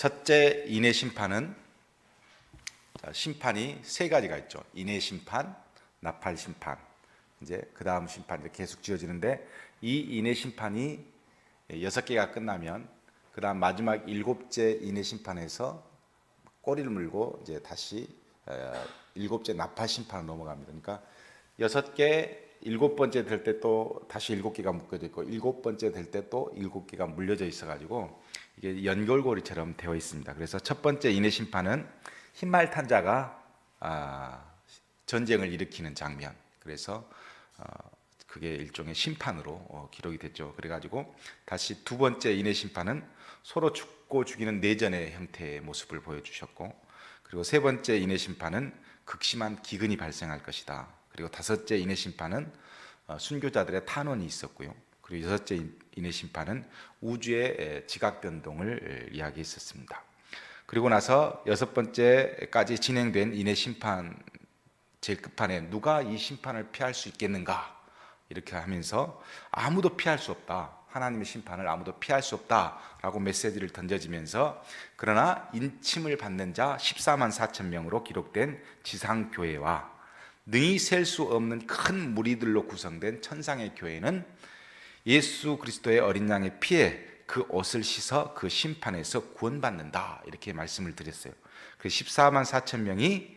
첫째 인해 심판은 심판이 세 가지가 있죠. 인해 심판, 나팔 심판, 이제 그 다음 심판 이렇게 계속 지어지는데, 이 인해 심판이 6개가 끝나면 그 다음 마지막 7째 인해 심판에서 꼬리를 물고 이제 다시 7째 나팔 심판으로 넘어갑니다. 그러니까 6개, 7번째 될 때 또 다시 7개가 묶여져 있고, 7번째 될 때 또 7개가 물려져 있어가지고 이게 연결고리처럼 되어 있습니다. 그래서 첫 번째 인해 심판은 흰말 탄 자가 전쟁을 일으키는 장면, 그래서 그게 일종의 심판으로 기록이 됐죠. 그래가지고 다시 두 번째 인해 심판은 서로 죽고 죽이는 내전의 형태의 모습을 보여주셨고, 그리고 세 번째 인해 심판은 극심한 기근이 발생할 것이다. 그리고 다섯째 인해 심판은 순교자들의 탄원이 있었고요. 그리고 여섯째 인해 심판은 우주의 지각 변동을 이야기했었습니다. 그리고 나서 여섯 번째까지 진행된 인해 심판 제일 끝판에 누가 이 심판을 피할 수 있겠는가 이렇게 하면서 아무도 피할 수 없다, 하나님의 심판을 아무도 피할 수 없다라고 메시지를 던져지면서, 그러나 인침을 받는 자 14만 4천 명으로 기록된 지상교회와 능히 셀 수 없는 큰 무리들로 구성된 천상의 교회는 예수 그리스도의 어린 양의 피에 그 옷을 씻어 그 심판에서 구원받는다, 이렇게 말씀을 드렸어요. 그 14만 4천 명이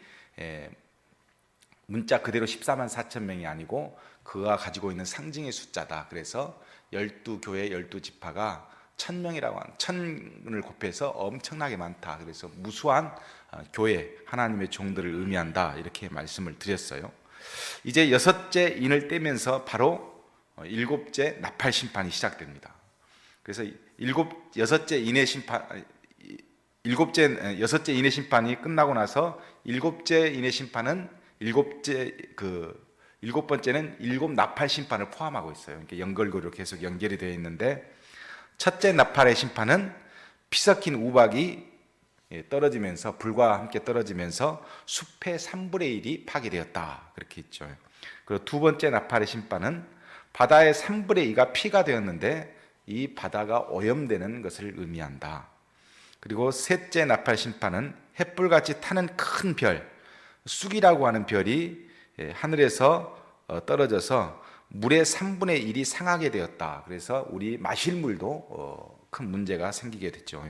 문자 그대로 14만 4천 명이 아니고 그가 가지고 있는 상징의 숫자다. 그래서 12교회 12지파가 1000명이라고 하는, 1000을 곱해서 엄청나게 많다. 그래서 무수한 교회, 하나님의 종들을 의미한다, 이렇게 말씀을 드렸어요. 이제 여섯째 인을 떼면서 바로 7째 나팔 심판이 시작됩니다. 그래서 여섯째 인해 심판이 끝나고 나서 7째 인해 심판은 일곱 번째는 7 나팔 심판을 포함하고 있어요. 그러니까 연결고리로 계속 연결이 되어 있는데, 첫째 나팔의 심판은 피 섞인 우박이 떨어지면서, 불과 함께 떨어지면서 숲의 3분의 1이 파괴되었다, 그렇게 있죠. 그리고 두 번째 나팔의 심판은 바다의 3분의 2가 피가 되었는데 이 바다가 오염되는 것을 의미한다. 그리고 셋째 나팔 심판은 햇불같이 타는 큰 별, 쑥이라고 하는 별이 하늘에서 떨어져서 물의 3분의 1이 상하게 되었다. 그래서 우리 마실 물도 큰 문제가 생기게 됐죠.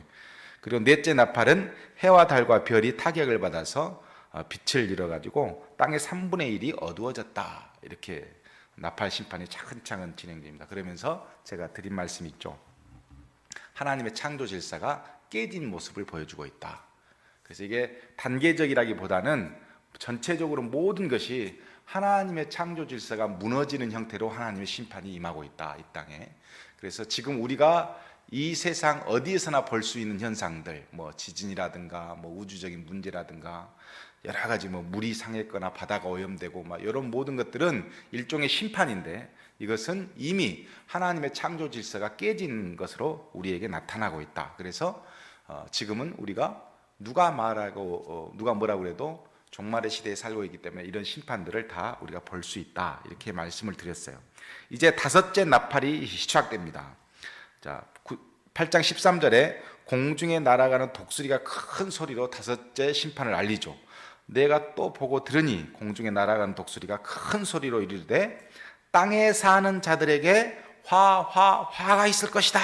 그리고 넷째 나팔은 해와 달과 별이 타격을 받아서 빛을 잃어가지고 땅의 3분의 1이 어두워졌다. 이렇게 나팔 심판이 차근차근 진행됩니다. 그러면서 제가 드린 말씀이 있죠. 하나님의 창조 질서가 깨진 모습을 보여주고 있다. 그래서 이게 단계적이라기보다는 전체적으로 모든 것이 하나님의 창조 질서가 무너지는 형태로 하나님의 심판이 임하고 있다, 이 땅에. 그래서 지금 우리가 이 세상 어디에서나 볼 수 있는 현상들, 뭐 지진이라든가 뭐 우주적인 문제라든가 여러 가지, 뭐 물이 상했거나 바다가 오염되고 막 이런 모든 것들은 일종의 심판인데, 이것은 이미 하나님의 창조 질서가 깨진 것으로 우리에게 나타나고 있다. 그래서 지금은 우리가 누가 뭐라고 해도 종말의 시대에 살고 있기 때문에 이런 심판들을 다 우리가 볼 수 있다, 이렇게 말씀을 드렸어요. 이제 다섯째 나팔이 시작됩니다. 자, 8장 13절에 공중에 날아가는 독수리가 큰 소리로 다섯째 심판을 알리죠. 내가 또 보고 들으니 공중에 날아가는 독수리가 큰 소리로 이르되 땅에 사는 자들에게 화가 있을 것이다.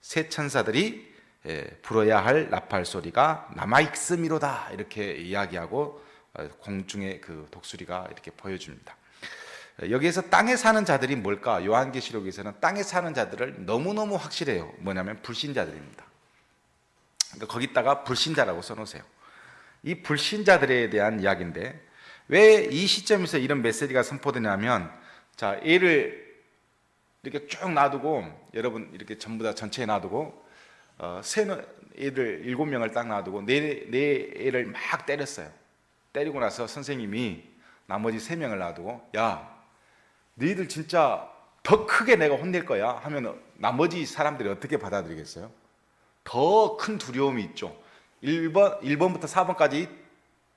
새 천사들이 불어야 할 나팔 소리가 남아있음이로다, 이렇게 이야기하고 공중의 그 독수리가 이렇게 보여줍니다. 여기에서 땅에 사는 자들이 뭘까? 요한계시록에서는 땅에 사는 자들을 너무너무 확실해요. 뭐냐면 불신자들입니다. 그러니까 거기다가 불신자라고 써놓으세요. 이 불신자들에 대한 이야기인데, 왜 이 시점에서 이런 메시지가 선포되냐면, 자, 애를 이렇게 쭉 놔두고, 여러분 이렇게 전부 다 전체에 놔두고, 애들 7명을 딱 놔두고 네 애를 막 때렸어요. 때리고 나서 선생님이 나머지 3명을 놔두고, 야, 너희들 진짜 더 크게 내가 혼낼 거야 하면 나머지 사람들이 어떻게 받아들이겠어요? 더 큰 두려움이 있죠. 1번부터 4번까지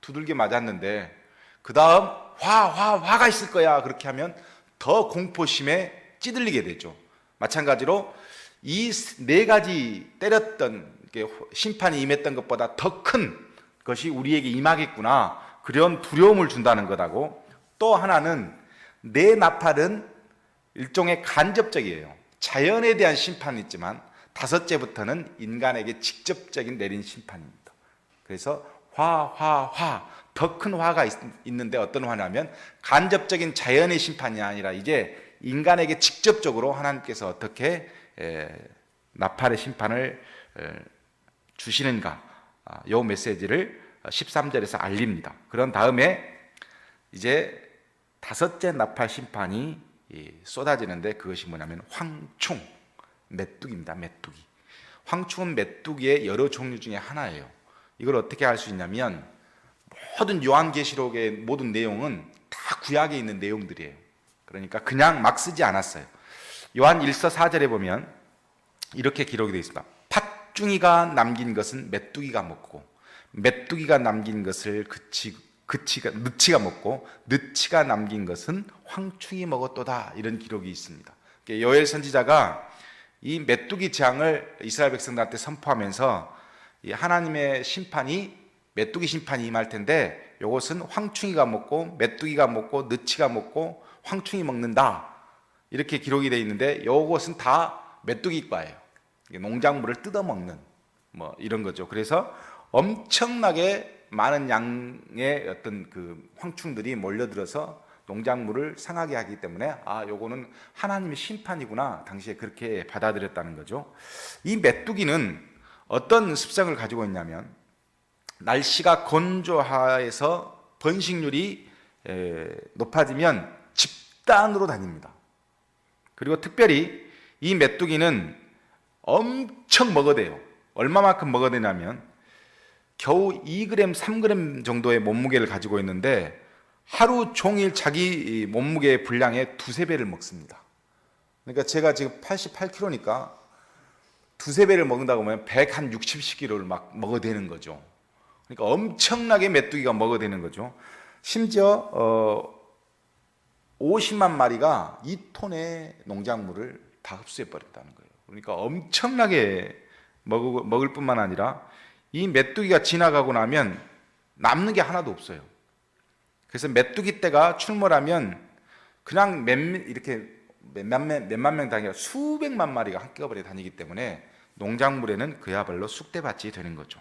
두들겨 맞았는데 그 다음 화가 있을 거야 그렇게 하면 더 공포심에 찌들리게 되죠. 마찬가지로 이 4가지 때렸던 이렇게 심판이 임했던 것보다 더 큰 것이 우리에게 임하겠구나, 그런 두려움을 준다는 것하고, 또 하나는 내 나팔은 일종의 간접적이에요. 자연에 대한 심판이 있지만 다섯째부터는 인간에게 직접적인 내린 심판입니다. 그래서 화, 더 큰 화가 있는데 어떤 화냐면 간접적인 자연의 심판이 아니라 이제 인간에게 직접적으로 하나님께서 어떻게 나팔의 심판을 주시는가, 이 메시지를 13절에서 알립니다. 그런 다음에 이제 다섯째 나팔 심판이 쏟아지는데 그것이 뭐냐면 황충, 메뚜기입니다. 메뚜기. 황충은 메뚜기의 여러 종류 중에 하나예요. 이걸 어떻게 알 수 있냐면 모든 요한계시록의 모든 내용은 다 구약에 있는 내용들이에요. 그러니까 그냥 막 쓰지 않았어요. 요한 1서 4절에 보면 이렇게 기록이 되어 있습니다. 팥중이가 남긴 것은 메뚜기가 먹고, 메뚜기가 남긴 것을 느치가 먹고, 느치가 남긴 것은 황충이 먹었도다, 이런 기록이 있습니다. 요엘 선지자가 이 메뚜기 재앙을 이스라엘 백성들한테 선포하면서 이 하나님의 심판이, 메뚜기 심판이 임할 텐데 이것은 황충이가 먹고 메뚜기가 먹고 느치가 먹고 황충이 먹는다, 이렇게 기록이 되어 있는데 이것은 다 메뚜기과예요. 농작물을 뜯어먹는 뭐 이런 거죠. 그래서 엄청나게 많은 양의 어떤 그 황충들이 몰려들어서 농작물을 상하게 하기 때문에 요거는 하나님의 심판이구나, 당시에 그렇게 받아들였다는 거죠. 이 메뚜기는 어떤 습성을 가지고 있냐면 날씨가 건조해서 번식률이 높아지면 집단으로 다닙니다. 그리고 특별히 이 메뚜기는 엄청 먹어대요. 얼마만큼 먹어대냐면 겨우 2g, 3g 정도의 몸무게를 가지고 있는데 하루 종일 자기 몸무게의 분량의 두세 배를 먹습니다. 그러니까 제가 지금 88kg니까 두세 배를 먹는다고 하면 160kg를 막 먹어대는 거죠. 그러니까 엄청나게 메뚜기가 먹어대는 거죠. 심지어 50만 마리가 2톤의 농작물을 다 흡수해 버렸다는 거예요. 그러니까 엄청나게 먹을 뿐만 아니라 이 메뚜기가 지나가고 나면 남는 게 하나도 없어요. 그래서 메뚜기 떼가 출몰하면 그냥 이렇게 몇만 명 다니라 수백만 마리가 한꺼번에 다니기 때문에 농작물에는 그야말로 쑥대밭이 되는 거죠.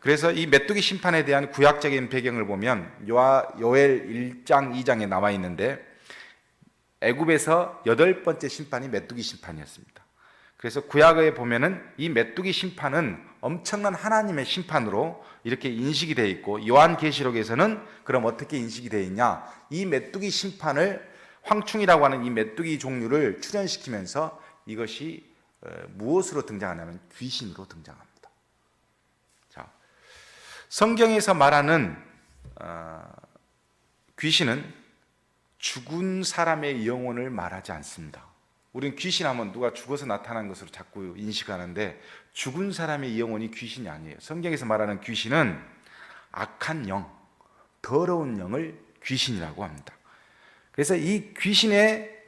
그래서 이 메뚜기 심판에 대한 구약적인 배경을 보면 요엘 1장 2장에 나와 있는데 애굽에서 8번째 심판이 메뚜기 심판이었습니다. 그래서 구약에 보면은 이 메뚜기 심판은 엄청난 하나님의 심판으로 이렇게 인식이 되어 있고, 요한계시록에서는 그럼 어떻게 인식이 되어 있냐, 이 메뚜기 심판을, 황충이라고 하는 이 메뚜기 종류를 출현시키면서 이것이 무엇으로 등장하냐면 귀신으로 등장합니다. 자, 성경에서 말하는 귀신은 죽은 사람의 영혼을 말하지 않습니다. 우리는 귀신하면 누가 죽어서 나타난 것으로 자꾸 인식하는데 죽은 사람의 영혼이 귀신이 아니에요. 성경에서 말하는 귀신은 악한 영, 더러운 영을 귀신이라고 합니다. 그래서 이 귀신의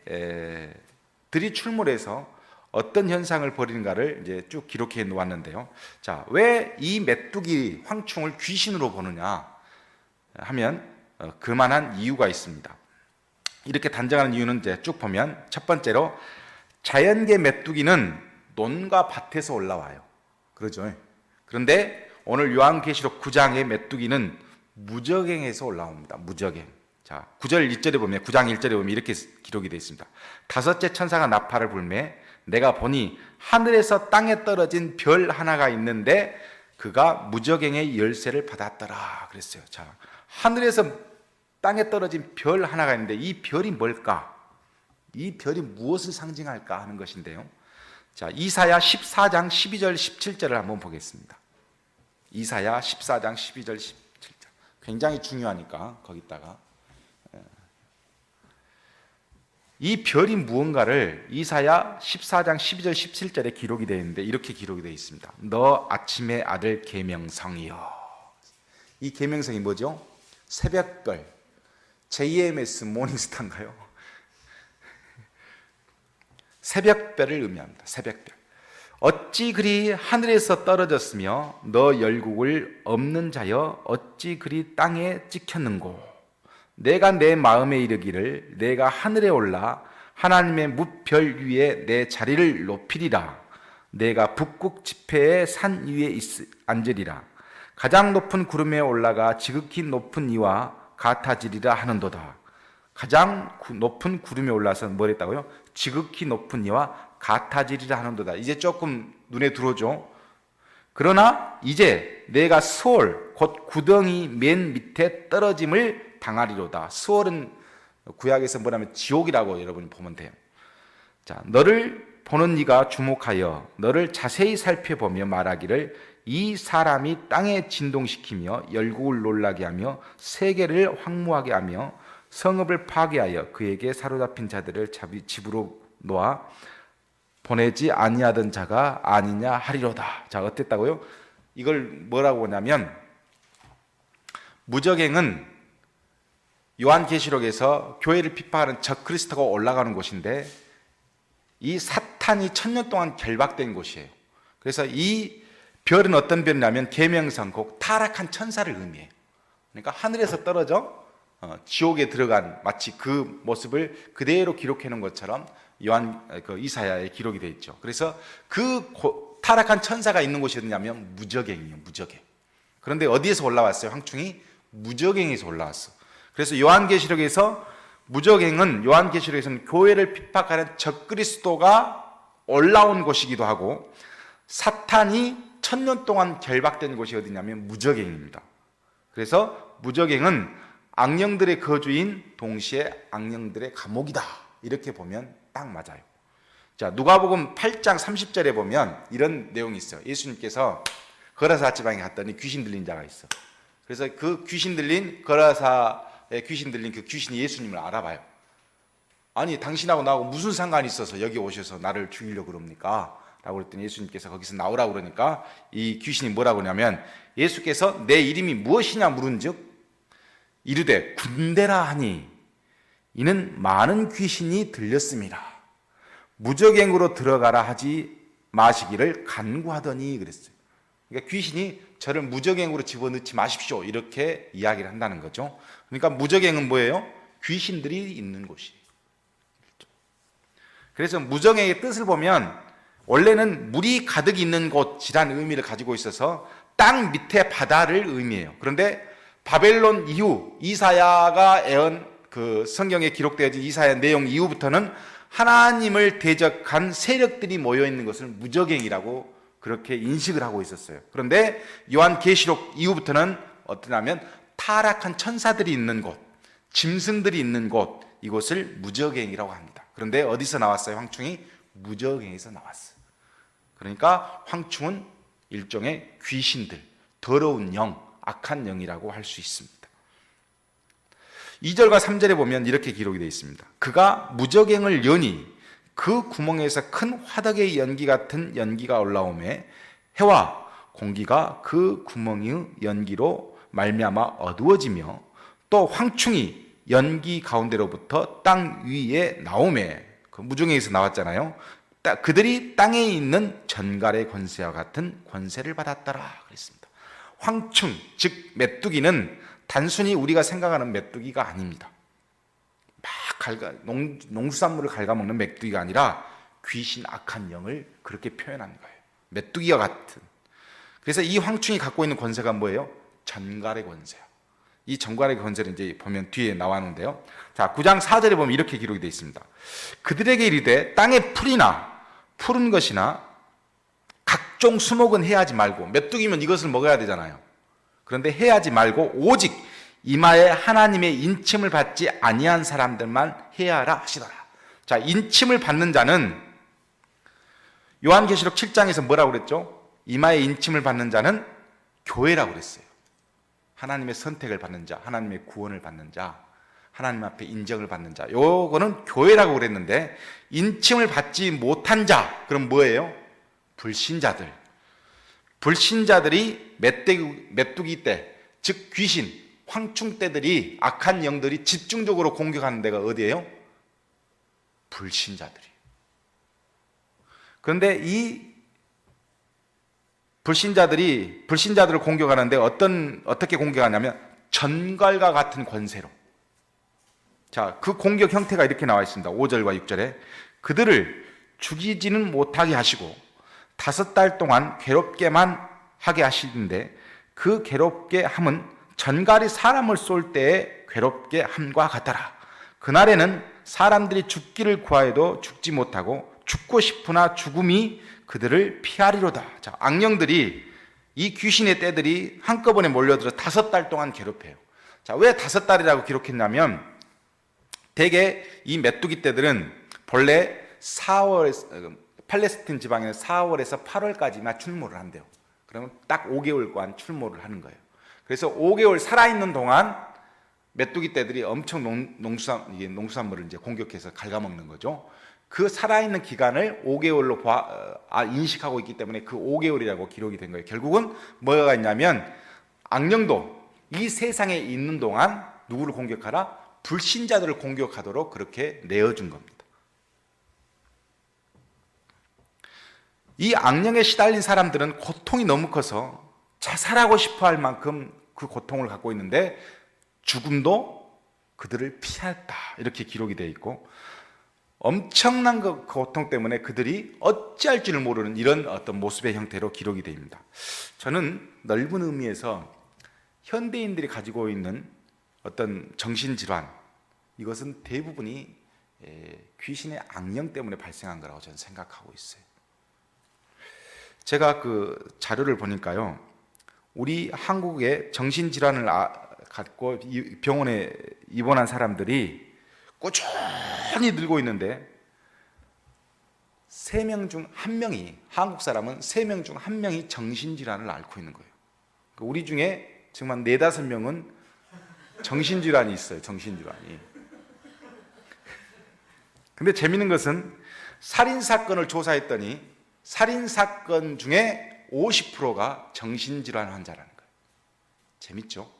들이 출몰해서 어떤 현상을 벌이는가를 이제 쭉 기록해 놓았는데요. 자, 왜 이 메뚜기 황충을 귀신으로 보느냐 하면 그만한 이유가 있습니다. 이렇게 단정하는 이유는 이제 쭉 보면 첫 번째로 자연계 메뚜기는 논과 밭에서 올라와요. 그러죠. 그런데 오늘 요한계시록 9장의 메뚜기는 무저갱에서 올라옵니다. 무저갱. 자, 9절 1절에 보면 9장 1절에 보면 이렇게 기록이 되어 있습니다. 다섯째 천사가 나팔을 불매 내가 보니 하늘에서 땅에 떨어진 별 하나가 있는데 그가 무저갱의 열쇠를 받았더라 그랬어요. 자, 하늘에서 땅에 떨어진 별 하나가 있는데 이 별이 뭘까? 이 별이 무엇을 상징할까 하는 것인데요. 자, 이사야 14장 12절 17절을 한번 보겠습니다. 이사야 14장 12절 17절. 굉장히 중요하니까 거기다가 이 별이 무언가를 이사야 14장 12절 17절에 기록이 되어 있는데 이렇게 기록이 되어 있습니다. 너 아침의 아들 계명성이여. 이 계명성이 뭐죠? 새벽별, JMS 모닝스타인가요? 새벽별을 의미합니다. 새벽별. 어찌 그리 하늘에서 떨어졌으며 너 열국을 없는 자여 어찌 그리 땅에 찍혔는고. 내가 내 마음에 이르기를 내가 하늘에 올라 하나님의 무별 위에 내 자리를 높이리라. 내가 북극 지폐의 산 위에 앉으리라. 가장 높은 구름에 올라가 지극히 높은 이와 같아지리라 하는도다. 가장 높은 구름에 올라서 뭘 했다고요? 지극히 높은 이와 같아지리라 하는도다. 이제 조금 눈에 들어오죠. 그러나 이제 내가 스월 곧 구덩이 맨 밑에 떨어짐을 당하리로다. 스월은 구약에서 뭐냐면 지옥이라고 여러분이 보면 돼요. 자, 너를 보는 이가 주목하여 너를 자세히 살펴보며 말하기를 이 사람이 땅에 진동시키며 열국을 놀라게 하며 세계를 황무하게 하며 성읍을 파괴하여 그에게 사로잡힌 자들을 집으로 놓아 보내지 아니하던 자가 아니냐 하리로다. 자, 어땠다고요? 이걸 뭐라고 하냐면, 무적행은 요한계시록에서 교회를 핍박하는 적그리스도가 올라가는 곳인데, 이 사탄이 1000년 동안 결박된 곳이에요. 그래서 이 별은 어떤 별이냐면 계명성, 곧 타락한 천사를 의미해요. 그러니까 하늘에서 떨어져 지옥에 들어간 마치 그 모습을 그대로 기록해 놓은 것처럼 이사야에 기록이 되어 있죠. 그래서 그 타락한 천사가 있는 곳이 어디냐면 무적행이에요. 무적행. 그런데 어디에서 올라왔어요? 황충이 무적행에서 올라왔어. 그래서 요한계시록에서 무적행은, 요한계시록에서는 교회를 핍박하는 적그리스도가 올라온 곳이기도 하고, 사탄이 1000년 동안 결박된 곳이 어디냐면 무적행입니다. 그래서 무적행은 악령들의 거주인 동시에 악령들의 감옥이다, 이렇게 보면 딱 맞아요. 자, 누가복음 8장 30절에 보면 이런 내용이 있어요. 예수님께서 거라사 지방에 갔더니 귀신 들린 자가 있어. 그래서 그 귀신 들린 거라사에 귀신 들린 그 귀신이 예수님을 알아봐요. 아니, 당신하고 나하고 무슨 상관이 있어서 여기 오셔서 나를 죽이려고 그럽니까? 라고 그랬더니 예수님께서 거기서 나오라고 그러니까 이 귀신이 뭐라고 하냐면, 예수께서 내 이름이 무엇이냐 물은즉 이르되 군대라 하니 이는 많은 귀신이 들렸습니다. 무적행으로 들어가라 하지 마시기를 간구하더니 그랬어요. 그러니까 귀신이 저를 무적행으로 집어넣지 마십시오, 이렇게 이야기를 한다는 거죠. 그러니까 무적행은 뭐예요? 귀신들이 있는 곳이에요. 그래서 무적행의 뜻을 보면 원래는 물이 가득 있는 곳이라는 의미를 가지고 있어서 땅 밑에 바다를 의미해요. 그런데 바벨론 이후 이사야가 애언 그 성경에 기록되어진 이사야 내용 이후부터는 하나님을 대적한 세력들이 모여 있는 것을 무적행이라고 그렇게 인식을 하고 있었어요. 그런데 요한계시록 이후부터는 어떠냐면 타락한 천사들이 있는 곳, 짐승들이 있는 곳, 이곳을 무적행이라고 합니다. 그런데 어디서 나왔어요? 황충이 무적행에서 나왔어요. 그러니까 황충은 일종의 귀신들, 더러운 영, 악한 영이라고 할 수 있습니다. 2절과 3절에 보면 이렇게 기록이 되어 있습니다. 그가 무적행을 여니 그 구멍에서 큰 화덕의 연기 같은 연기가 올라오매 해와 공기가 그 구멍의 연기로 말미암아 어두워지며 또 황충이 연기 가운데로부터 땅 위에 나오매, 그 무적행에서 나왔잖아요. 그들이 땅에 있는 전갈의 권세와 같은 권세를 받았더라 그랬습니다. 황충, 즉 메뚜기는 단순히 우리가 생각하는 메뚜기가 아닙니다. 농수산물을 갉아먹는 메뚜기가 아니라 귀신, 악한 영을 그렇게 표현한 거예요. 메뚜기와 같은. 그래서 이 황충이 갖고 있는 권세가 뭐예요? 전갈의 권세야. 이 전갈의 권세를 이제 보면 뒤에 나왔는데요. 자, 9장 4절에 보면 이렇게 기록이 되어 있습니다. 그들에게 이르되 땅에 풀이나 푸른 것이나 각종 수목은 해하지 말고, 메뚜기면 이것을 먹어야 되잖아요. 그런데 해하지 말고 오직 이마에 하나님의 인침을 받지 아니한 사람들만 해하라 하시더라. 자, 인침을 받는 자는 요한계시록 7장에서 뭐라고 그랬죠? 이마에 인침을 받는 자는 교회라고 그랬어요. 하나님의 선택을 받는 자, 하나님의 구원을 받는 자, 하나님 앞에 인정을 받는 자, 요거는 교회라고 그랬는데, 인침을 받지 못한 자, 그럼 뭐예요? 불신자들. 불신자들이 메뚜기 때, 즉 귀신, 황충 때들이, 악한 영들이 집중적으로 공격하는 데가 어디예요? 불신자들이에요. 그런데 이 불신자들을 공격하는데 어떻게 공격하냐면 전갈과 같은 권세로. 자, 그 공격 형태가 이렇게 나와 있습니다. 5절과 6절에 그들을 죽이지는 못하게 하시고 5달 동안 괴롭게만 하게 하시는데 그 괴롭게 함은 전갈이 사람을 쏠 때에 괴롭게 함과 같더라. 그날에는 사람들이 죽기를 구하여도 죽지 못하고 죽고 싶으나 죽음이 그들을 피하리로다. 자, 악령들이 이 귀신의 떼들이 한꺼번에 몰려들어 5달 동안 괴롭혀요. 자, 왜 5달이라고 기록했냐면 대개 이 메뚜기 떼들은 본래 4월 팔레스틴 지방에는 4월에서 8월까지만 출몰을 한대요. 그러면 딱 5개월간 출몰을 하는 거예요. 그래서 5개월 살아있는 동안 메뚜기 떼들이 엄청 농수산물을 이제 공격해서 갉아먹는 거죠. 그 살아있는 기간을 5개월로 인식하고 있기 때문에 그 5개월이라고 기록이 된 거예요. 결국은 뭐가 있냐면 악령도 이 세상에 있는 동안 누구를 공격하라? 불신자들을 공격하도록 그렇게 내어준 겁니다. 이 악령에 시달린 사람들은 고통이 너무 커서 자살하고 싶어 할 만큼 그 고통을 갖고 있는데 죽음도 그들을 피했다 이렇게 기록이 되어 있고 엄청난 그 고통 때문에 그들이 어찌할 줄 모르는 이런 어떤 모습의 형태로 기록이 되어 있습니다. 저는 넓은 의미에서 현대인들이 가지고 있는 어떤 정신질환 이것은 대부분이 귀신의 악령 때문에 발생한 거라고 저는 생각하고 있어요. 제가 그 자료를 보니까요, 우리 한국의 정신질환을 갖고 병원에 입원한 사람들이 꾸준히 늘고 있는데 3명 중 1명이 한국 사람은 3명 중 1명이 정신질환을 앓고 있는 거예요. 우리 중에 정말 4-5명은 정신질환이 있어요. 정신질환이. 근데 재밌는 것은 살인사건을 조사했더니 살인사건 중에 50%가 정신질환 환자라는 거예요. 재밌죠?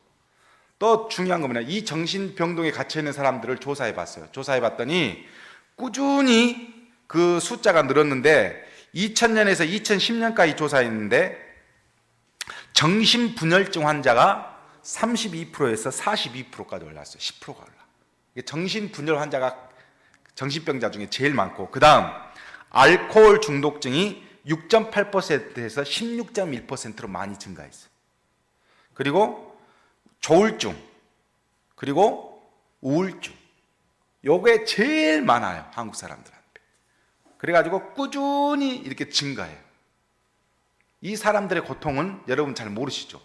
또 중요한 건 뭐냐, 이 정신병동에 갇혀있는 사람들을 조사해봤어요. 조사해봤더니 꾸준히 그 숫자가 늘었는데 2000년에서 2010년까지 조사했는데 정신분열증 환자가 32%에서 42%까지 올랐어요. 10%가 올라. 정신분열 환자가 정신병자 중에 제일 많고, 그 다음 알코올 중독증이 6.8%에서 16.1%로 많이 증가했어요. 그리고 조울증, 그리고 우울증, 요게 제일 많아요, 한국 사람들한테. 그래가지고 꾸준히 이렇게 증가해요. 이 사람들의 고통은 여러분 잘 모르시죠?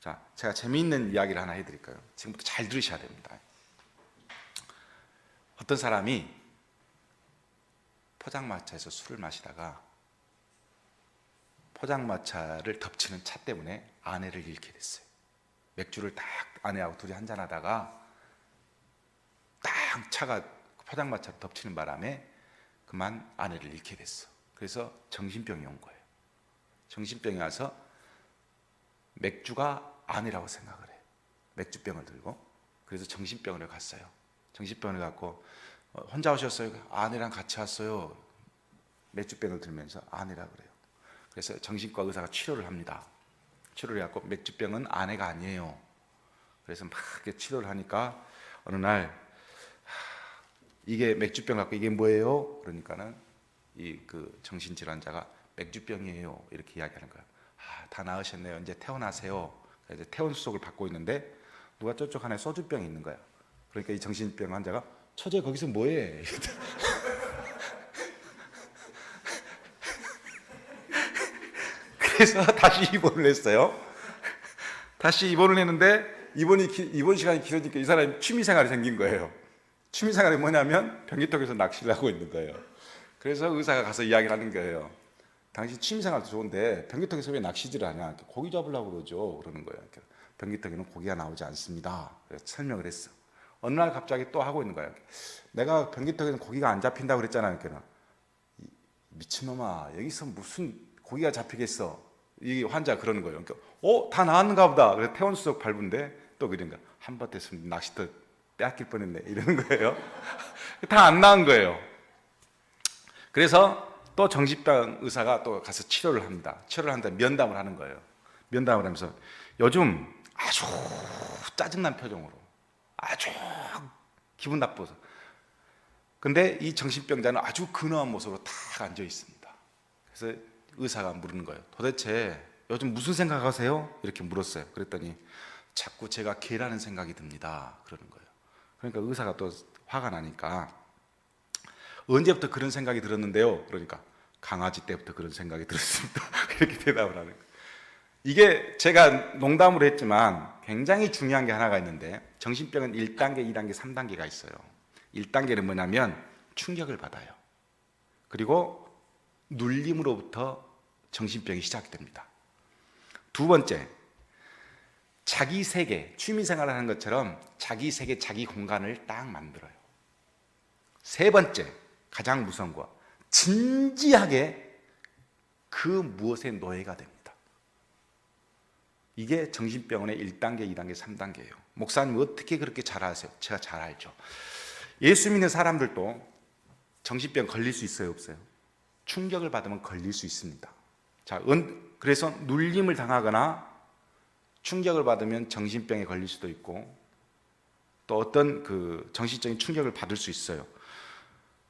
자, 제가 재미있는 이야기를 하나 해드릴까요? 지금부터 잘 들으셔야 됩니다. 어떤 사람이 포장마차에서 술을 마시다가 포장마차를 덮치는 차 때문에 아내를 잃게 됐어요. 맥주를 딱 아내하고 둘이 한잔하다가 딱 차가 포장마차를 덮치는 바람에 그만 아내를 잃게 됐어. 그래서 정신병이 온 거예요. 정신병이 와서 맥주가 아내라고 생각을 해. 맥주병을 들고. 그래서 정신병원에 갔어요. 정신병원에 갔고 혼자 오셨어요? 아내랑 같이 왔어요. 맥주병을 들면서 아내라 그래요. 그래서 정신과 의사가 치료를 합니다. 치료를 해갖고 맥주병은 아내가 아니에요. 그래서 막 치료를 하니까 어느 날 이게 맥주병 갖고 이게 뭐예요? 그러니까는 이 그 정신질환자가 맥주병이에요 이렇게 이야기하는 거예요. 다 나으셨네요. 이제 퇴원하세요. 이제 퇴원 수속을 받고 있는데 누가 저쪽 안에 소주병이 있는 거야. 그러니까 이 정신병 환자가 처제 거기서 뭐해? 그래서 다시 입원을 했어요. 다시 입원을 했는데 입원 시간이 길어지니까 이 사람이 취미 생활이 생긴 거예요. 취미 생활이 뭐냐면 변기통에서 낚시를 하고 있는 거예요. 그래서 의사가 가서 이야기를 하는 거예요. 당신 취미 생활도 좋은데 변기통에서 왜 낚시질을 하냐? 고기 잡으려고 그러죠. 그러는 거예요. 변기통에는 고기가 나오지 않습니다. 그래서 설명을 했어. 어느 날 갑자기 또 하고 있는 거예요. 내가 변기통에는 고기가 안 잡힌다고 그랬잖아요. 미친놈아, 여기서 무슨 고기가 잡히겠어? 이 환자가 그러는 거예요. 다 나왔는가 보다. 그래서 퇴원 수속 밟은데 또 그런 거야. 한번 됐으면 낚시터 빼앗길 뻔했네. 이러는 거예요. 다 안 나은 거예요. 그래서 또 정신병 의사가 또 가서 치료를 합니다. 치료를 한다 면담을 하는 거예요. 면담을 하면서 요즘 아주 짜증난 표정으로 아주 기분 나빠서, 근데 이 정신병자는 아주 근엄한 모습으로 탁 앉아 있습니다. 그래서 의사가 물는 거예요. 도대체 요즘 무슨 생각하세요? 이렇게 물었어요. 그랬더니 자꾸 제가 개라는 생각이 듭니다, 그러는 거예요. 그러니까 의사가 또 화가 나니까 언제부터 그런 생각이 들었는데요? 그러니까 강아지 때부터 그런 생각이 들었습니다. 이렇게 대답을 하는 거예요. 이게 제가 농담으로 했지만 굉장히 중요한 게 하나가 있는데, 정신병은 1단계, 2단계, 3단계가 있어요. 1단계는 뭐냐면 충격을 받아요. 그리고 눌림으로부터 정신병이 시작됩니다. 두 번째, 자기 세계, 취미생활을 하는 것처럼 자기 세계, 자기 공간을 딱 만들어요. 세 번째, 가장 무서운 거, 진지하게 그 무엇에 노예가 됩니다. 이게 정신병원의 1단계, 2단계, 3단계예요. 목사님 어떻게 그렇게 잘 아세요? 제가 잘 알죠. 예수 믿는 사람들도 정신병 걸릴 수 있어요, 없어요? 충격을 받으면 걸릴 수 있습니다. 자, 그래서 눌림을 당하거나 충격을 받으면 정신병에 걸릴 수도 있고, 또 어떤 그 정신적인 충격을 받을 수 있어요.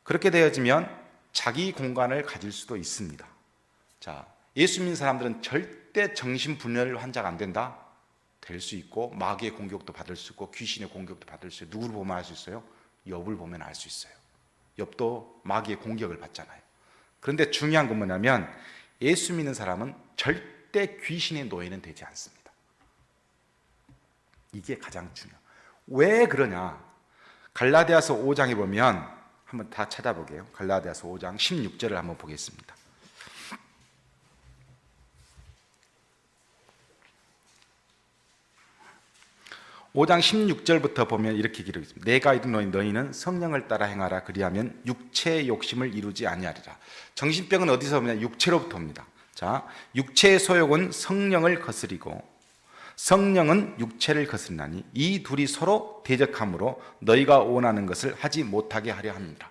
그렇게 되어지면 자기 공간을 가질 수도 있습니다. 자, 예수 믿는 사람들은 절대 정신분열 환자가 안 된다? 될 수 있고, 마귀의 공격도 받을 수 있고, 귀신의 공격도 받을 수 있어요. 누구를 보면 알 수 있어요? 욥을 보면 알 수 있어요. 욥도 마귀의 공격을 받잖아요. 그런데 중요한 건 뭐냐면 예수 믿는 사람은 절대 귀신의 노예는 되지 않습니다. 이게 가장 중요해요. 왜 그러냐? 갈라디아서 5장에 보면 한번 다 찾아보게요. 갈라디아서 5장 16절을 한번 보겠습니다. 5장 16절부터 보면 이렇게 기록이 있습니다. 내가 이르노니 너희는 성령을 따라 행하라. 그리하면 육체의 욕심을 이루지 아니하리라. 정신병은 어디서 오냐? 육체로부터 옵니다. 자, 육체의 소욕은 성령을 거스리고 성령은 육체를 거스리나니 이 둘이 서로 대적함으로 너희가 원하는 것을 하지 못하게 하려 합니다.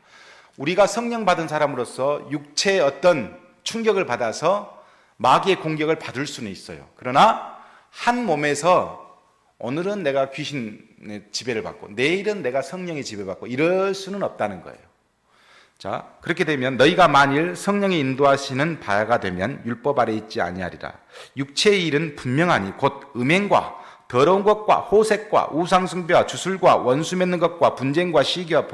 우리가 성령 받은 사람으로서 육체의 어떤 충격을 받아서 마귀의 공격을 받을 수는 있어요. 그러나 한 몸에서 오늘은 내가 귀신의 지배를 받고 내일은 내가 성령의 지배받고 이럴 수는 없다는 거예요. 자, 그렇게 되면 너희가 만일 성령이 인도하시는 바가 되면 율법 아래 있지 아니하리라. 육체의 일은 분명하니 곧 음행과 더러운 것과 호색과 우상숭배와 주술과 원수 맺는 것과 분쟁과 시기와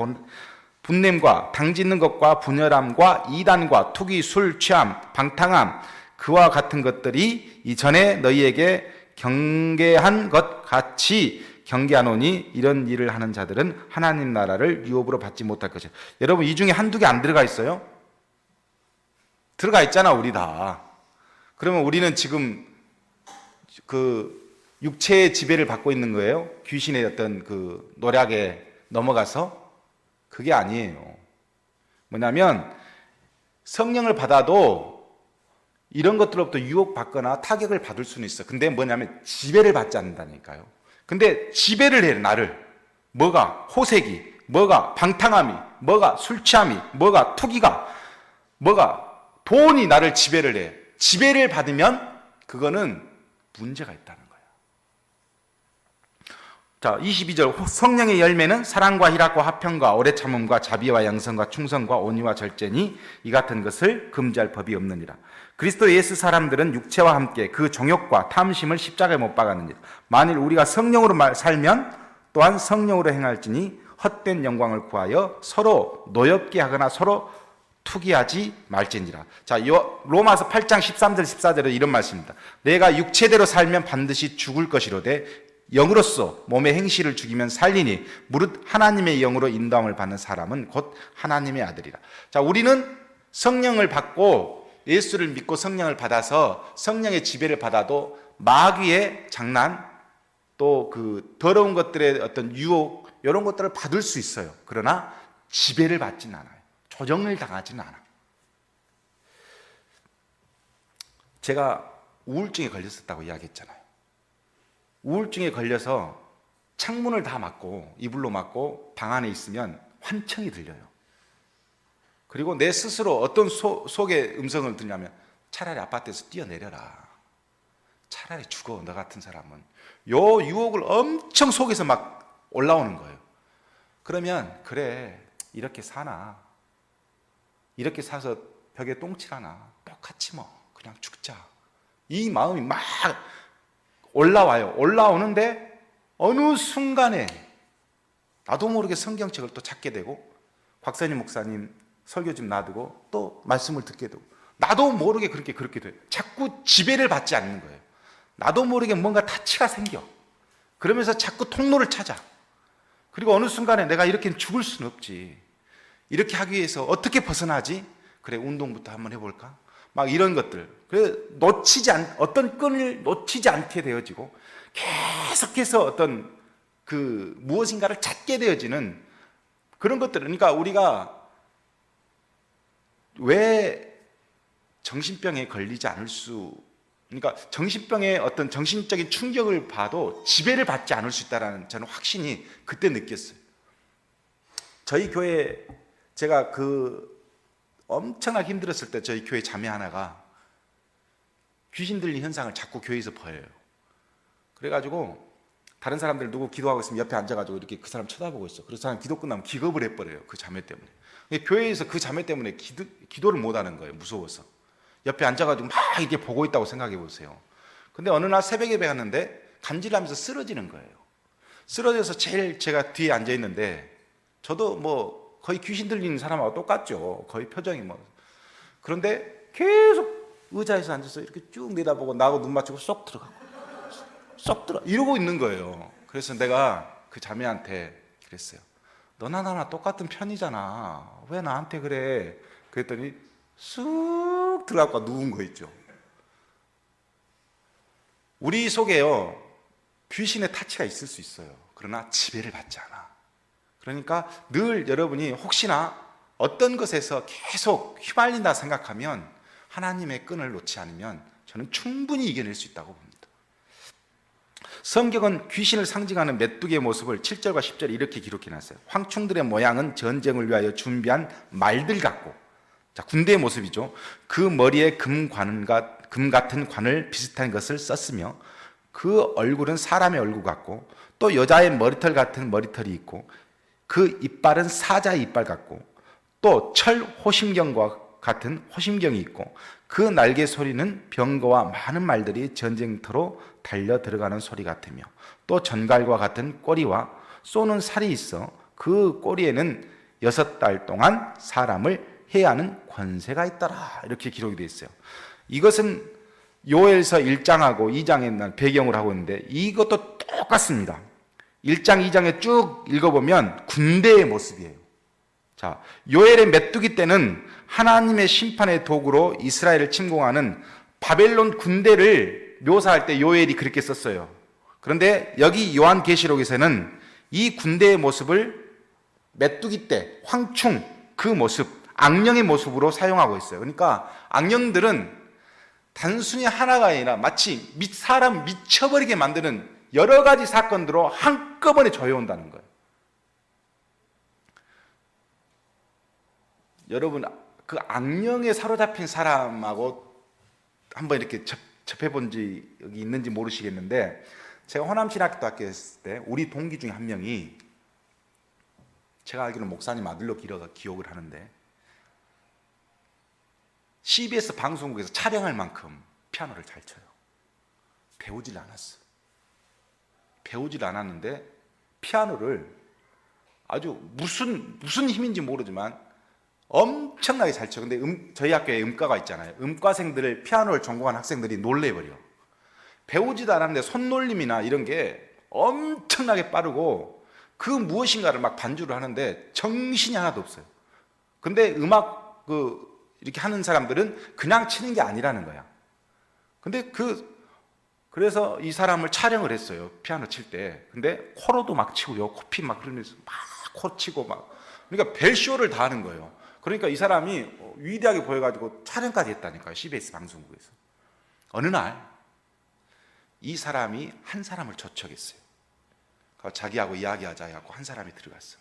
분냄과 당짓는 것과 분열함과 이단과 투기, 술, 취함, 방탕함, 그와 같은 것들이 이전에 너희에게 경계한 것 같이 경계하노니 이런 일을 하는 자들은 하나님 나라를 유업으로 받지 못할 것이다. 여러분, 이 중에 한두 개 안 들어가 있어요? 들어가 있잖아, 우리 다. 그러면 우리는 지금 그 육체의 지배를 받고 있는 거예요? 귀신의 어떤 그 노략에 넘어가서? 그게 아니에요. 뭐냐면 성령을 받아도 이런 것들로부터 유혹받거나 타격을 받을 수는 있어. 근데 뭐냐면 지배를 받지 않는다니까요. 근데 지배를 해, 나를. 뭐가? 호색이, 뭐가? 방탕함이, 뭐가? 술 취함이, 뭐가? 투기가, 뭐가? 돈이 나를 지배를 해. 지배를 받으면 그거는 문제가 있다는 거예요. 자, 22절 성령의 열매는 사랑과 희락과 화평과 오래 참음과 자비와 양선과 충성과 온유와 절제니 이 같은 것을 금지할 법이 없느니라. 그리스도 예수 사람들은 육체와 함께 그 정욕과 탐심을 십자가에 못 박았느니라. 만일 우리가 성령으로 살면 또한 성령으로 행할지니 헛된 영광을 구하여 서로 노엽게 하거나 서로 투기하지 말지니라. 자, 로마서 8장 13절 14절에 이런 말씀입니다. 내가 육체대로 살면 반드시 죽을 것이로되 영으로서 몸의 행실을 죽이면 살리니 무릇 하나님의 영으로 인도함을 받는 사람은 곧 하나님의 아들이라. 자, 우리는 성령을 받고 예수를 믿고 성령을 받아서 성령의 지배를 받아도 마귀의 장난, 또 그 더러운 것들의 어떤 유혹, 이런 것들을 받을 수 있어요. 그러나 지배를 받지는 않아요. 조정을 당하지는 않아요. 제가 우울증에 걸렸었다고 이야기했잖아요. 우울증에 걸려서 창문을 다 막고 이불로 막고 방 안에 있으면 환청이 들려요. 그리고 내 스스로 어떤 속의 음성을 듣냐면 차라리 아파트에서 뛰어내려라. 차라리 죽어, 너 같은 사람은. 요 유혹을 엄청 속에서 막 올라오는 거예요. 그러면 그래, 이렇게 사나, 이렇게 사서 벽에 똥칠하나, 똑같이 뭐 그냥 죽자. 이 마음이 막 올라와요. 올라오는데 어느 순간에 나도 모르게 성경책을 또 찾게 되고, 곽선임 목사님 설교 좀 놔두고 또 말씀을 듣게 되고, 나도 모르게 그렇게 돼요. 자꾸 지배를 받지 않는 거예요. 나도 모르게 뭔가 타치가 생겨. 그러면서 자꾸 통로를 찾아. 그리고 어느 순간에 내가 이렇게는 죽을 수는 없지. 이렇게 하기 위해서 어떻게 벗어나지? 그래, 운동부터 한번 해볼까? 막 이런 것들. 그래, 어떤 끈을 놓치지 않게 되어지고, 계속해서 어떤 그 무엇인가를 찾게 되어지는 그런 것들. 그러니까 우리가 왜 정신병에 걸리지 않을 그러니까 정신병의 어떤 정신적인 충격을 봐도 지배를 받지 않을 수 있다는 저는 확신이 그때 느꼈어요. 저희 교회, 제가 엄청나게 힘들었을 때 저희 교회 자매 하나가 귀신 들린 현상을 자꾸 교회에서 보여요. 그래가지고 다른 사람들 누구 기도하고 있으면 옆에 앉아가지고 이렇게 그 사람 쳐다보고 있어. 그래서 사람 기도 끝나면 기겁을 해버려요. 그 자매 때문에. 교회에서 그 자매 때문에 기도를 못하는 거예요. 무서워서. 옆에 앉아가지고 막 이렇게 보고 있다고 생각해 보세요. 근데 어느 날 새벽 예배 갔는데 간질하면서 쓰러지는 거예요. 쓰러져서 제일 제가 뒤에 앉아 있는데, 저도 뭐 거의 귀신 들리는 사람하고 똑같죠. 거의 표정이 뭐. 그런데 계속 의자에서 앉아서 이렇게 쭉 내다보고 나하고 눈 맞추고 쏙 들어가고 쏙 들어 이러고 있는 거예요. 그래서 내가 그 자매한테 그랬어요. 너나 나나 똑같은 편이잖아. 왜 나한테 그래? 그랬더니 쑥 들어가고 누운 거 있죠. 우리 속에요, 귀신의 타치가 있을 수 있어요. 그러나 지배를 받지 않아. 그러니까 늘 여러분이 혹시나 어떤 것에서 계속 휘말린다 생각하면 하나님의 끈을 놓지 않으면 저는 충분히 이겨낼 수 있다고 봅니다. 성경은 귀신을 상징하는 메뚜기의 모습을 7절과 10절에 이렇게 기록해놨어요. 황충들의 모양은 전쟁을 위하여 준비한 말들 같고, 자, 군대의 모습이죠. 그 머리에 금 같은 관을 비슷한 것을 썼으며, 그 얼굴은 사람의 얼굴 같고, 또 여자의 머리털 같은 머리털이 있고, 그 이빨은 사자의 이빨 같고, 또 철 호심경과 같은 호심경이 있고, 그 날개 소리는 병거와 많은 말들이 전쟁터로 달려 들어가는 소리 같으며, 또 전갈과 같은 꼬리와 쏘는 살이 있어 그 꼬리에는 6달 동안 사람을 해하는 권세가 있더라. 이렇게 기록이 되어 있어요. 이것은 요엘서 1장하고 2장의 배경을 하고 있는데, 이것도 똑같습니다. 1장, 2장에 쭉 읽어보면 군대의 모습이에요. 자, 요엘의 메뚜기 때는 하나님의 심판의 도구로 이스라엘을 침공하는 바벨론 군대를 묘사할 때 요엘이 그렇게 썼어요. 그런데 여기 요한계시록에서는 이 군대의 모습을 메뚜기 때, 황충, 그 모습, 악령의 모습으로 사용하고 있어요. 그러니까 악령들은 단순히 하나가 아니라 마치 사람 미쳐버리게 만드는 여러 가지 사건들로 한꺼번에 조여온다는 거예요. 여러분, 그 악령에 사로잡힌 사람하고 한번 이렇게 접해본 적이 있는지 모르시겠는데, 제가 호남신학교학교에 있을 때 우리 동기 중에 한 명이, 제가 알기로는 목사님 아들로 기억을 하는데, CBS 방송국에서 촬영할 만큼 피아노를 잘 쳐요. 배우질 않았어. 배우질 않았는데 피아노를 아주 무슨 힘인지 모르지만 엄청나게 잘 쳐. 근데 저희 학교에 음과가 있잖아요. 음과생들을, 피아노를 전공한 학생들이 놀래버려. 배우지도 않았는데 손놀림이나 이런 게 엄청나게 빠르고, 그 무엇인가를 막 반주를 하는데 정신이 하나도 없어요. 근데 음악 이렇게 하는 사람들은 그냥 치는 게 아니라는 거야. 근데 그래서 이 사람을 촬영을 했어요. 피아노 칠 때. 근데 코로도 막 치고요. 코피 막 흐르면서 막 코 치고 막. 그러니까 벨쇼를 다 하는 거예요. 그러니까 이 사람이 위대하게 보여가지고 촬영까지 했다니까요. CBS 방송국에서. 어느 날 이 사람이 한 사람을 초청했어요. 자기하고 이야기하자 해갖고 한 사람이 들어갔어.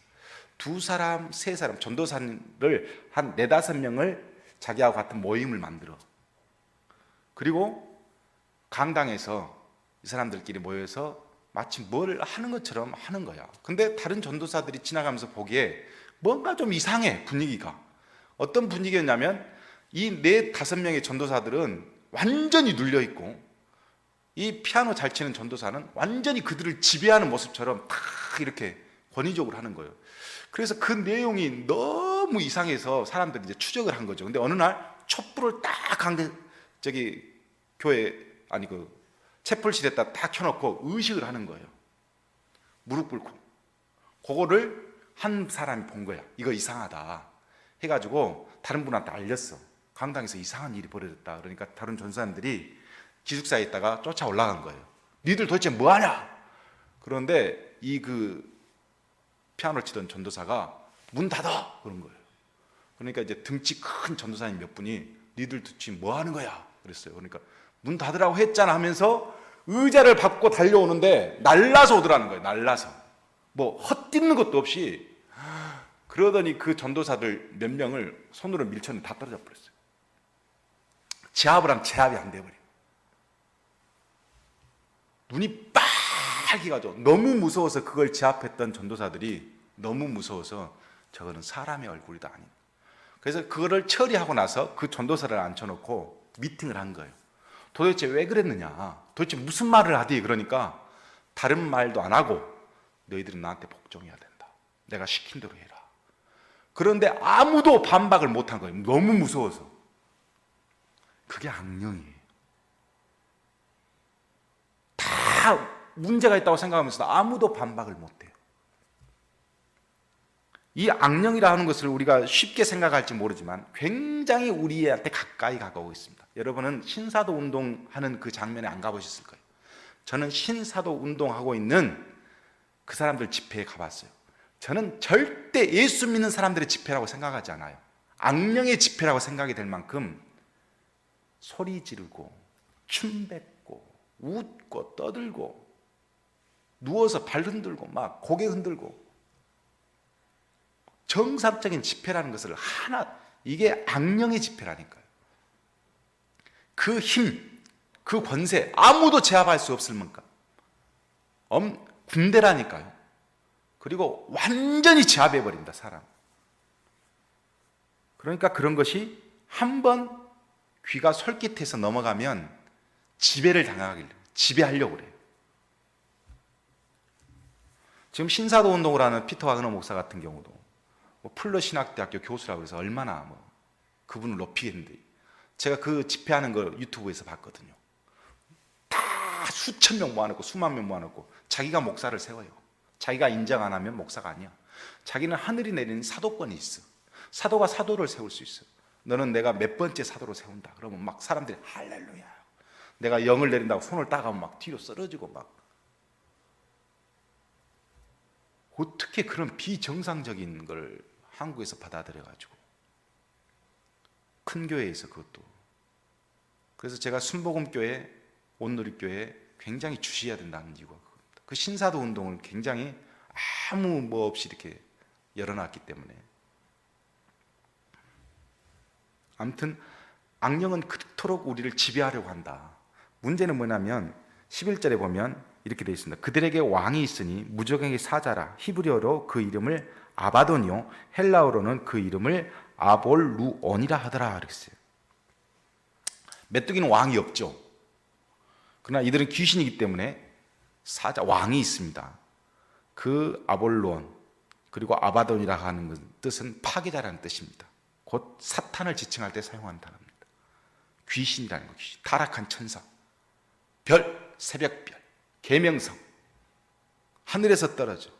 두 사람, 세 사람 전도사를 한 네다섯 명을 자기하고 같은 모임을 만들어. 그리고 강당에서 이 사람들끼리 모여서 마치 뭘 하는 것처럼 하는 거야. 근데 다른 전도사들이 지나가면서 보기에 뭔가 좀 이상해, 분위기가. 어떤 분위기였냐면 이 네 다섯 명의 전도사들은 완전히 눌려있고 이 피아노 잘 치는 전도사는 완전히 그들을 지배하는 모습처럼 다 이렇게 권위적으로 하는 거예요. 그래서 그 내용이 너무 이상해서 사람들이 이제 추적을 한 거죠. 근데 어느 날 촛불을 딱 교회 아니 채플실에다 딱 켜놓고 의식을 하는 거예요. 무릎 꿇고. 그거를 한 사람이 본 거야. 이거 이상하다 해가지고 다른 분한테 알렸어. 강당에서 이상한 일이 벌어졌다. 그러니까 다른 전사님들이 기숙사에 있다가 쫓아 올라간 거예요. 니들 도대체 뭐하냐? 그런데 이 피아노를 치던 전도사가 문 닫아! 그런 거예요. 그러니까 이제 등치 큰 전도사님 몇 분이 니들 도대체 뭐하는 거야? 그랬어요. 그러니까 문 닫으라고 했잖아 하면서 의자를 밟고 달려오는데 날라서 오더라는 거예요. 날라서. 뭐 헛뛰는 것도 없이. 그러더니 그 전도사들 몇 명을 손으로 밀쳤는데 다 떨어져 버렸어요. 제압을 하면 제압이 안 돼버려. 눈이 빨개가지고 너무 무서워서 그걸 제압했던 전도사들이 너무 무서워서 저거는 사람의 얼굴이다 아닌. 그래서 그거를 처리하고 나서 그 전도사를 앉혀놓고 미팅을 한 거예요. 도대체 왜 그랬느냐? 도대체 무슨 말을 하디? 그러니까 다른 말도 안 하고 너희들은 나한테 복종해야 된다. 내가 시킨 대로 해라. 그런데 아무도 반박을 못한 거예요. 너무 무서워서. 그게 악령이에요. 다 문제가 있다고 생각하면서도 아무도 반박을 못해요. 이 악령이라 하는 것을 우리가 쉽게 생각할지 모르지만 굉장히 우리한테 가까이 가까우고 있습니다. 여러분은 신사도 운동하는 그 장면에 안 가보셨을 거예요. 저는 신사도 운동하고 있는 그 사람들 집회에 가봤어요. 저는 절대 예수 믿는 사람들의 집회라고 생각하지 않아요. 악령의 집회라고 생각이 될 만큼 소리 지르고 춤 뱉고 웃고 떠들고 누워서 발 흔들고 막 고개 흔들고 정상적인 집회라는 것을 이게 악령의 집회라니까요. 그 힘, 그 권세 아무도 제압할 수 없을 만큼 군대라니까요. 그리고 완전히 제압해버린다 사람. 그러니까 그런 것이 한번 귀가 솔깃해서 넘어가면 지배하려고 그래요. 지금 신사도 운동을 하는 피터 와그너 목사 같은 경우도 풀러 신학대학교 교수라고 해서 얼마나 그분을 높이겠는데, 제가 그 집회하는 거 유튜브에서 봤거든요. 다 수천 명 모아놓고 수만 명 모아놓고 자기가 목사를 세워요. 자기가 인정 안 하면 목사가 아니야. 자기는 하늘이 내리는 사도권이 있어. 사도가 사도를 세울 수 있어. 너는 내가 몇 번째 사도로 세운다. 그러면 막 사람들이 할렐루야. 내가 영을 내린다고 손을 따가면 막 뒤로 쓰러지고 막. 어떻게 그런 비정상적인 걸 한국에서 받아들여가지고 큰 교회에서 그것도. 그래서 제가 순복음교회, 온누리교회 굉장히 주시해야 된다는 이유가 그겁니다. 그 신사도 운동을 굉장히 아무 뭐 없이 이렇게 열어놨기 때문에. 아무튼 악령은 그토록 우리를 지배하려고 한다. 문제는 뭐냐면 11절에 보면 이렇게 되어 있습니다. 그들에게 왕이 있으니 무적행의 사자라. 히브리어로 그 이름을 아바돈이요 헬라어로는 그 이름을 아볼루온이라 하더라 그랬어요. 메뚜기는 왕이 없죠. 그러나 이들은 귀신이기 때문에 왕이 있습니다. 그 아볼루온 그리고 아바돈이라 하는 뜻은 파괴자라는 뜻입니다. 곧 사탄을 지칭할 때 사용하는 단어입니다. 귀신이라는 거, 귀신. 타락한 천사, 별, 새벽별, 계명성, 하늘에서 떨어져.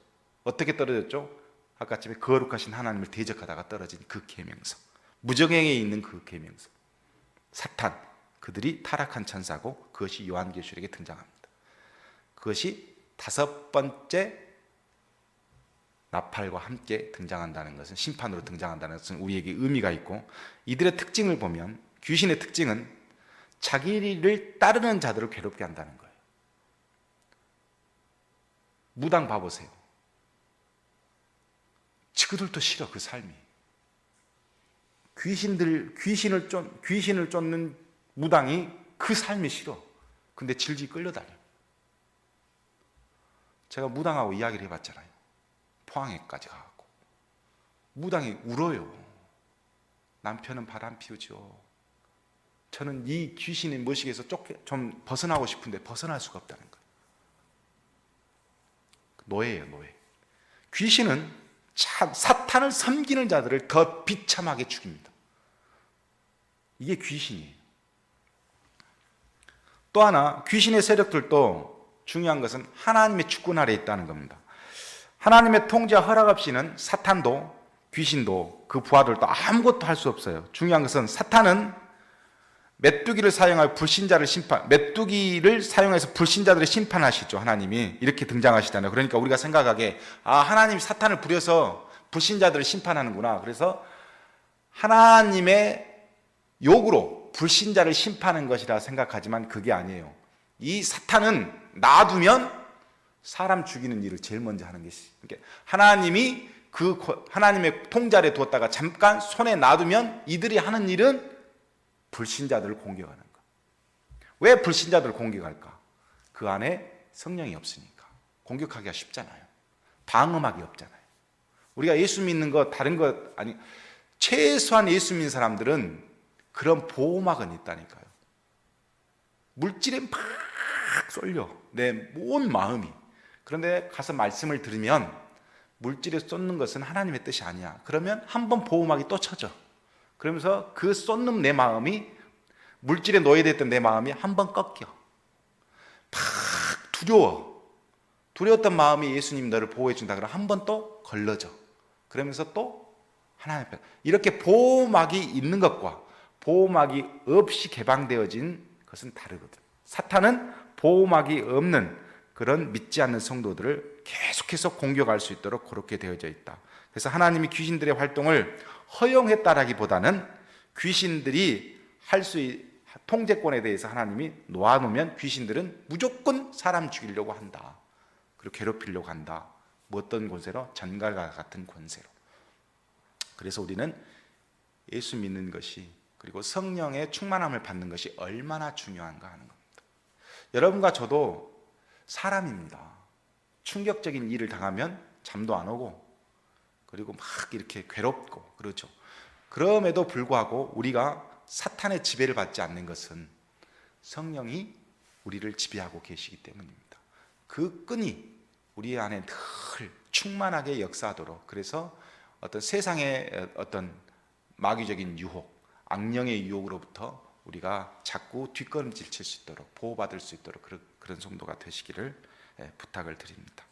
어떻게 떨어졌죠? 아까쯤에 거룩하신 하나님을 대적하다가 떨어진 그 계명성, 무정행에 있는 그 계명성, 사탄, 그들이 타락한 천사고 그것이 요한계시록에 등장합니다. 그것이 다섯 번째 나팔과 함께 등장한다는 것은, 심판으로 등장한다는 것은 우리에게 의미가 있고, 이들의 특징을 보면 귀신의 특징은 자기를 따르는 자들을 괴롭게 한다는 거예요. 무당 봐보세요. 그들도 싫어. 그 삶이. 귀신을 쫓는 무당이 그 삶이 싫어. 근데 질질 끌려다녀. 제가 무당하고 이야기를 해봤잖아요. 포항에까지 가고 무당이 울어요. 남편은 바람 피우죠. 저는 이 귀신의 모식에서 좀 벗어나고 싶은데 벗어날 수가 없다는 거예요. 노예예요, 노예. 귀신은 사탄을 섬기는 자들을 더 비참하게 죽입니다. 이게 귀신이에요. 또 하나, 귀신의 세력들도 중요한 것은 하나님의 주권 아래에 있다는 겁니다. 하나님의 통제와 허락 없이는 사탄도 귀신도 그 부하들도 아무것도 할 수 없어요. 중요한 것은 사탄은 메뚜기를 사용해서 불신자들을 심판하시죠. 하나님이 이렇게 등장하시잖아요. 그러니까 우리가 생각하기에 하나님이 사탄을 부려서 불신자들을 심판하는구나. 그래서 하나님의 욕으로 불신자를 심판하는 것이라 생각하지만 그게 아니에요. 이 사탄은 놔두면 사람 죽이는 일을 제일 먼저 하는 것이. 그러니까 하나님이 하나님의 통제 아래 두었다가 잠깐 손에 놔두면 이들이 하는 일은 불신자들을 공격하는 거. 왜 불신자들을 공격할까? 그 안에 성령이 없으니까. 공격하기가 쉽잖아요. 방어막이 없잖아요. 우리가 예수 믿는 거 다른 거 아니, 최소한 예수 믿는 사람들은 그런 보호막은 있다니까요. 물질에 막 쏠려. 내 온 마음이. 그런데 가서 말씀을 들으면 물질에 쏟는 것은 하나님의 뜻이 아니야. 그러면 한번 보호막이 또 쳐져. 그러면서 그 쏟는 내 마음이, 물질에 노예됐던 내 마음이 한번 꺾여. 막 두려웠던 마음이 예수님 너를 보호해 준다. 그러면 한 번 또 걸러져. 그러면서 또 하나님 앞에. 이렇게 보호막이 있는 것과 보호막이 없이 개방되어진 것은 다르거든. 사탄은 보호막이 없는 그런 믿지 않는 성도들을 계속해서 공격할 수 있도록 그렇게 되어져 있다. 그래서 하나님이 귀신들의 활동을 허용했다라기보다는 귀신들이 통제권에 대해서 하나님이 놓아놓으면 귀신들은 무조건 사람 죽이려고 한다. 그리고 괴롭히려고 한다. 어떤 권세로? 전갈과 같은 권세로. 그래서 우리는 예수 믿는 것이, 그리고 성령의 충만함을 받는 것이 얼마나 중요한가 하는 겁니다. 여러분과 저도 사람입니다. 충격적인 일을 당하면 잠도 안 오고, 그리고 막 이렇게 괴롭고 그러죠. 그럼에도 불구하고 우리가 사탄의 지배를 받지 않는 것은 성령이 우리를 지배하고 계시기 때문입니다. 그 끈이 우리 안에 늘 충만하게 역사하도록, 그래서 어떤 세상의 어떤 마귀적인 유혹, 악령의 유혹으로부터 우리가 자꾸 뒷걸음질 칠 수 있도록, 보호받을 수 있도록 그런 성도가 되시기를 부탁을 드립니다.